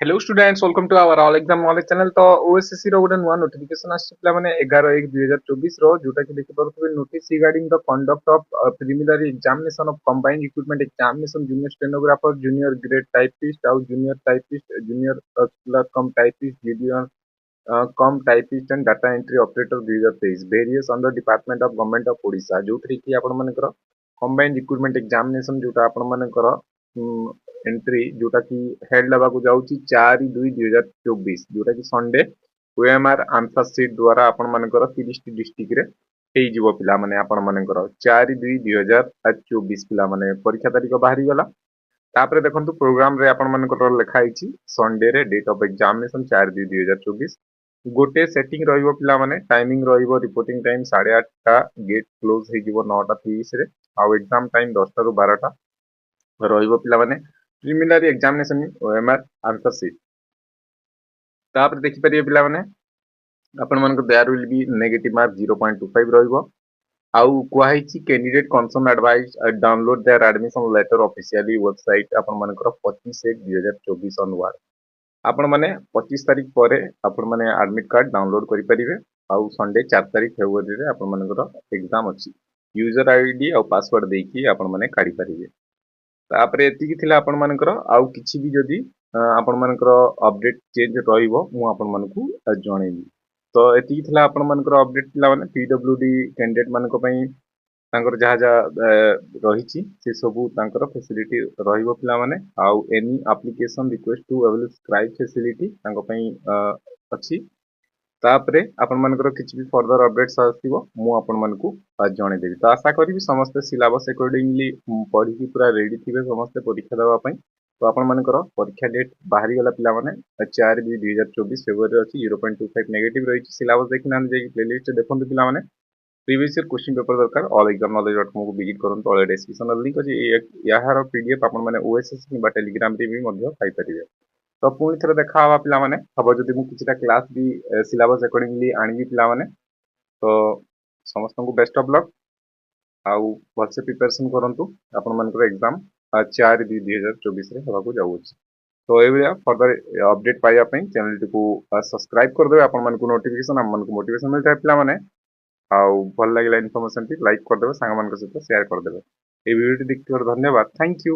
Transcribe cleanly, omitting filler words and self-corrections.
Hello students welcome to our all exam knowledge channel. तो OSSC रो गोटे नुआ नोटिफिकेशन आसी माने 11/1/2024 रो जोटा कि देखि परथबे notice regarding the conduct of preliminary examination of combined equipment examination junior stenographer junior grade typist आउ junior typist junior clerk cum typist junior cum typist and data entry operator 2023 various under department of government of Odisha जो थ्री कि आपण मानकर combined equipment examination जोटा आपण मानकर entry जोटा कि हेड लगा को जाउची 4/2/2024 जोटा कि संडे ओएमआर आंसर शीट द्वारा आपण मानकर 30 टी डिस्ट्रिक्ट रे हेई जीवो पिला माने आपण मानकर 4/2/2024 पिला माने परीक्षा तारीख बाहरी गला। तापरे देखंतु प्रोग्राम रे आपण मानकर लिखा आइची संडे रे डेट ऑफ एग्जामिनेशन 4/2/2024 गोटे सेटिंग रहिबो पिला माने टाइमिंग रहिबो रिपोर्टिंग टाइम 8:30 टा गेट क्लोज हे जीवो 9:30 रे आ एग्जाम टाइम 10 टा रु 12 टा रहिबो पिला माने preliminary examination OMR answer sheet. तापर देखि परिबे पिला माने आपण मानक there will be negative mark 0.25 रहिबो आउ कुहाइची candidate concern advise download their admission letter officially website आपण मानकर 25/1/2024 ऑनवर्ड आपण माने 25 तारिख परे आपण माने एडमिट कार्ड डाउनलोड करि परिबे आउ संडे 4 तारिख फेब्रुअरी रे आपण मानकर एग्जाम अछि यूजर आईडी और पासवर्ड देकी आपण माने काढी परिबे। तापर एतिकी थिला आपण मानकर आउ किछि भी जदी आपण मानकर अपडेट चेंज रहिबो मु आपण मानकू जणेबी। तो एतिकी थिला आपण मानकर अपडेट थिला माने पीडब्ल्यूडी कैंडिडेट मानक पई तांकर जहा जहा रहिछि से सबु तांकर फैसिलिटी रहिबो पिला माने आउ any application request to available scribe facility तांको पई अछि। तापरे आपण मानकर किछि भी फर्दर अपडेट्स आसीबो मु आपण मानकू जणे देबी। तो आशा करिबी समस्त सिलेबस अकॉर्डिंगली पढ़ी की पूरा रेडी थिबे समस्त परीक्षा देबा पई। तो आपण मानकर परीक्षा डेट बाहरी गला पिला माने 4/2/2024 फेब्रुअरी अछि 0.25 नेगेटिव रहिछि सिलेबस देखिना जे प्लेलिस्ट देखंतु पिला माने प्रीवियस ईयर क्वेश्चन पेपर दरकार all exam knowledge dot com को विजिट करंतु ऑल डिस्क्रिप्शन लिंक अछि याहार पीडीएफ आपण माने ओएसएससी किबा टेलीग्राम रे भी मध्य पाई परिबे। तो पुणी थरे देखा हवा पिला माने हबो जदि मु किछटा क्लास भी सिलेबस अकॉर्डिंगली आनिबी पिला माने तो समस्त को बेस्ट ऑफ लक आउ भलसे प्रिपरेशन करंतु आपण मानकर एग्जाम 4/2/2024 रे हवा को जाउछि। तो ए भलिया फर्दर अपडेट पाइबा पई चैनल को सब्सक्राइब कर देबे आपण मानकू नोटिफिकेशन हम मानकू मोटिवेशन मिलता है पिला माने आउ भल लागिला इन्फॉर्मेशन टी लाइक कर देबे सांग मान के साथ शेयर कर देबे। ए वीडियो देखिथिबार धन्यवाद थैंक यू।